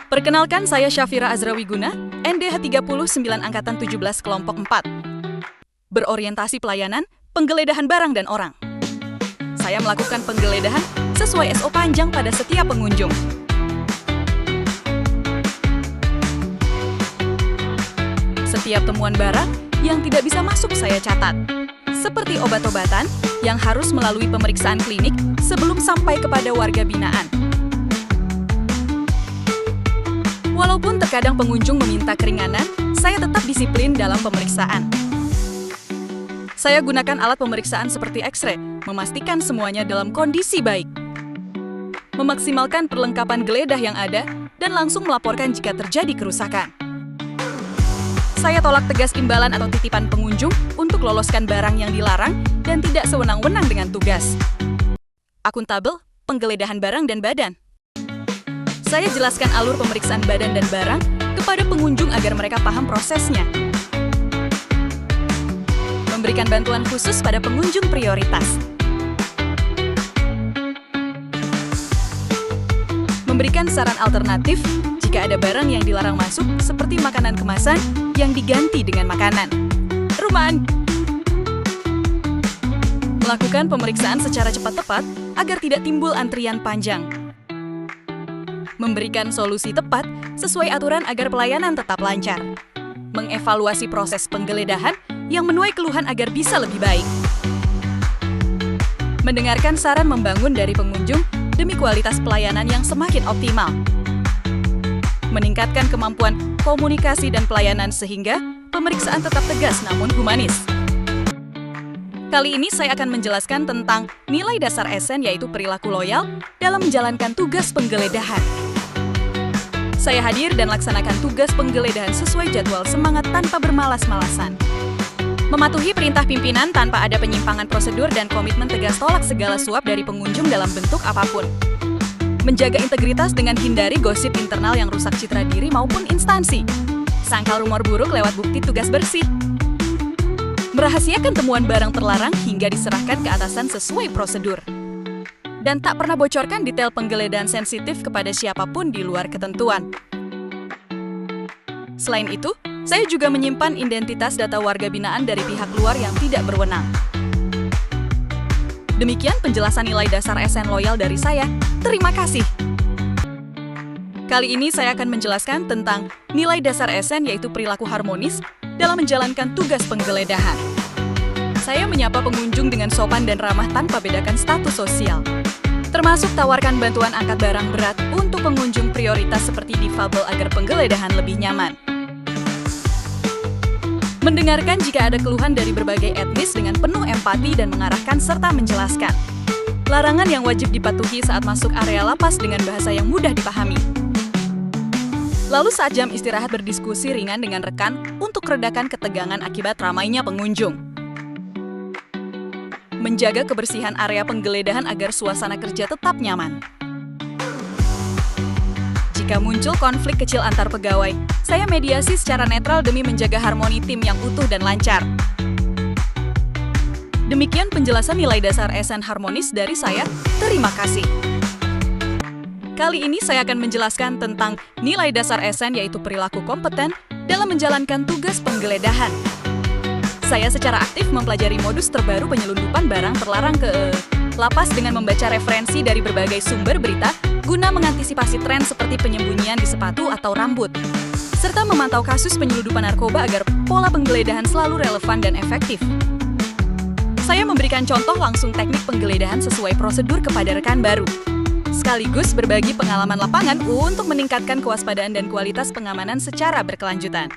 Perkenalkan, saya Syafira Azrawiguna, NDH 39 Angkatan 17 Kelompok 4. Berorientasi pelayanan, penggeledahan barang dan orang. Saya melakukan penggeledahan sesuai SO panjang pada setiap pengunjung. Setiap temuan barang yang tidak bisa masuk saya catat. Seperti obat-obatan yang harus melalui pemeriksaan klinik sebelum sampai kepada warga binaan. Walaupun terkadang pengunjung meminta keringanan, saya tetap disiplin dalam pemeriksaan. Saya gunakan alat pemeriksaan seperti X-ray, memastikan semuanya dalam kondisi baik. Memaksimalkan perlengkapan geledah yang ada, dan langsung melaporkan jika terjadi kerusakan. Saya tolak tegas imbalan atau titipan pengunjung untuk loloskan barang yang dilarang dan tidak sewenang-wenang dengan tugas. Akuntabel, penggeledahan barang dan badan. Saya jelaskan alur pemeriksaan badan dan barang kepada pengunjung agar mereka paham prosesnya. Memberikan bantuan khusus pada pengunjung prioritas. Memberikan saran alternatif jika ada barang yang dilarang masuk seperti makanan kemasan yang diganti dengan makanan. Rumahan. Melakukan pemeriksaan secara cepat-tepat agar tidak timbul antrian panjang. Memberikan solusi tepat sesuai aturan agar pelayanan tetap lancar. Mengevaluasi proses penggeledahan yang menuai keluhan agar bisa lebih baik. Mendengarkan saran membangun dari pengunjung demi kualitas pelayanan yang semakin optimal. Meningkatkan kemampuan komunikasi dan pelayanan sehingga pemeriksaan tetap tegas namun humanis. Kali ini saya akan menjelaskan tentang nilai dasar Esen, yaitu perilaku loyal dalam menjalankan tugas penggeledahan. Saya hadir dan laksanakan tugas penggeledahan sesuai jadwal semangat tanpa bermalas-malasan. Mematuhi perintah pimpinan tanpa ada penyimpangan prosedur dan komitmen tegas tolak segala suap dari pengunjung dalam bentuk apapun. Menjaga integritas dengan hindari gosip internal yang rusak citra diri maupun instansi. Sangkal rumor buruk lewat bukti tugas bersih. Merahasiakan temuan barang terlarang hingga diserahkan ke atasan sesuai prosedur. Dan tak pernah bocorkan detail penggeledahan sensitif kepada siapapun di luar ketentuan. Selain itu, saya juga menyimpan identitas data warga binaan dari pihak luar yang tidak berwenang. Demikian penjelasan nilai dasar Esen loyal dari saya. Terima kasih. Kali ini saya akan menjelaskan tentang nilai dasar Esen, yaitu perilaku harmonis dalam menjalankan tugas penggeledahan. Saya menyapa pengunjung dengan sopan dan ramah tanpa bedakan status sosial. Termasuk tawarkan bantuan angkat barang berat untuk pengunjung prioritas seperti difabel agar penggeledahan lebih nyaman. Mendengarkan jika ada keluhan dari berbagai etnis dengan penuh empati dan mengarahkan serta menjelaskan. Larangan yang wajib dipatuhi saat masuk area lapas dengan bahasa yang mudah dipahami. Lalu saat jam istirahat berdiskusi ringan dengan rekan untuk redakan ketegangan akibat ramainya pengunjung. Menjaga kebersihan area penggeledahan agar suasana kerja tetap nyaman. Jika muncul konflik kecil antar pegawai, saya mediasi secara netral demi menjaga harmoni tim yang utuh dan lancar. Demikian penjelasan nilai dasar Esen harmonis dari saya. Terima kasih. Kali ini saya akan menjelaskan tentang nilai dasar Esen, yaitu perilaku kompeten dalam menjalankan tugas penggeledahan. Saya secara aktif mempelajari modus terbaru penyelundupan barang terlarang ke lapas dengan membaca referensi dari berbagai sumber berita guna mengantisipasi tren seperti penyembunyian di sepatu atau rambut, serta memantau kasus penyelundupan narkoba agar pola penggeledahan selalu relevan dan efektif. Saya memberikan contoh langsung teknik penggeledahan sesuai prosedur kepada rekan baru, sekaligus berbagi pengalaman lapangan untuk meningkatkan kewaspadaan dan kualitas pengamanan secara berkelanjutan.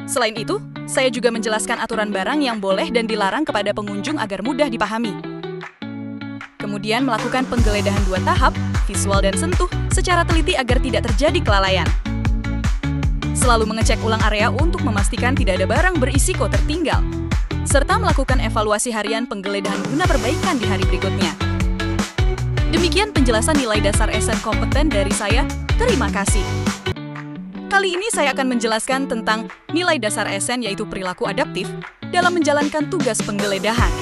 Selain itu, saya juga menjelaskan aturan barang yang boleh dan dilarang kepada pengunjung agar mudah dipahami. Kemudian melakukan penggeledahan 2 tahap, visual dan sentuh, secara teliti agar tidak terjadi kelalaian. Selalu mengecek ulang area untuk memastikan tidak ada barang berisiko tertinggal, serta melakukan evaluasi harian penggeledahan guna perbaikan di hari berikutnya. Demikian penjelasan nilai dasar Esen kompeten dari saya. Terima kasih. Kali ini saya akan menjelaskan tentang nilai dasar Esen, yaitu perilaku adaptif dalam menjalankan tugas penggeledahan.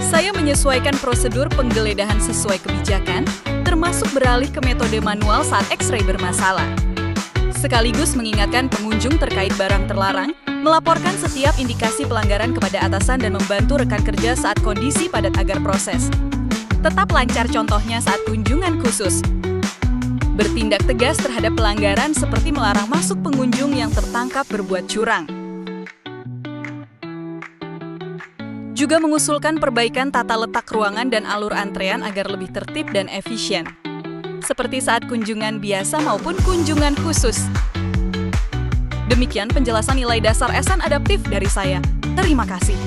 Saya menyesuaikan prosedur penggeledahan sesuai kebijakan, termasuk termasuk beralih ke metode manual saat X-ray bermasalah. Sekaligus mengingatkan pengunjung terkait barang terlarang, melaporkan setiap indikasi pelanggaran kepada atasan dan membantu rekan kerja saat kondisi padat agar proses tetap lancar, contohnya saat kunjungan khusus. Bertindak tegas terhadap pelanggaran seperti melarang masuk pengunjung yang tertangkap berbuat curang. Juga mengusulkan perbaikan tata letak ruangan dan alur antrean agar lebih tertib dan efisien, seperti saat kunjungan biasa maupun kunjungan khusus. Demikian penjelasan nilai dasar SN adaptif dari saya. Terima kasih.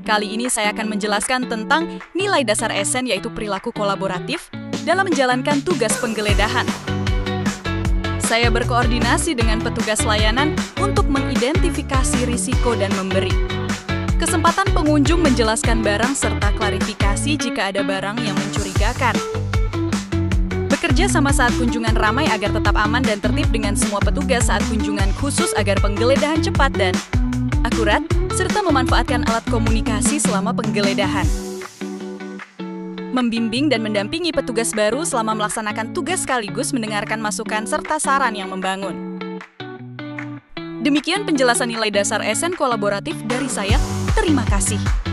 Kali ini saya akan menjelaskan tentang nilai dasar SN yaitu perilaku kolaboratif dalam menjalankan tugas penggeledahan. Saya berkoordinasi dengan petugas layanan untuk mengidentifikasi risiko dan memberi kesempatan pengunjung menjelaskan barang serta klarifikasi jika ada barang yang mencurigakan. Bekerja sama saat kunjungan ramai agar tetap aman dan tertib dengan semua petugas saat kunjungan khusus agar penggeledahan cepat dan akurat, serta memanfaatkan alat komunikasi selama penggeledahan. Membimbing dan mendampingi petugas baru selama melaksanakan tugas sekaligus mendengarkan masukan serta saran yang membangun. Demikian penjelasan nilai dasar SN kolaboratif dari saya. Terima kasih.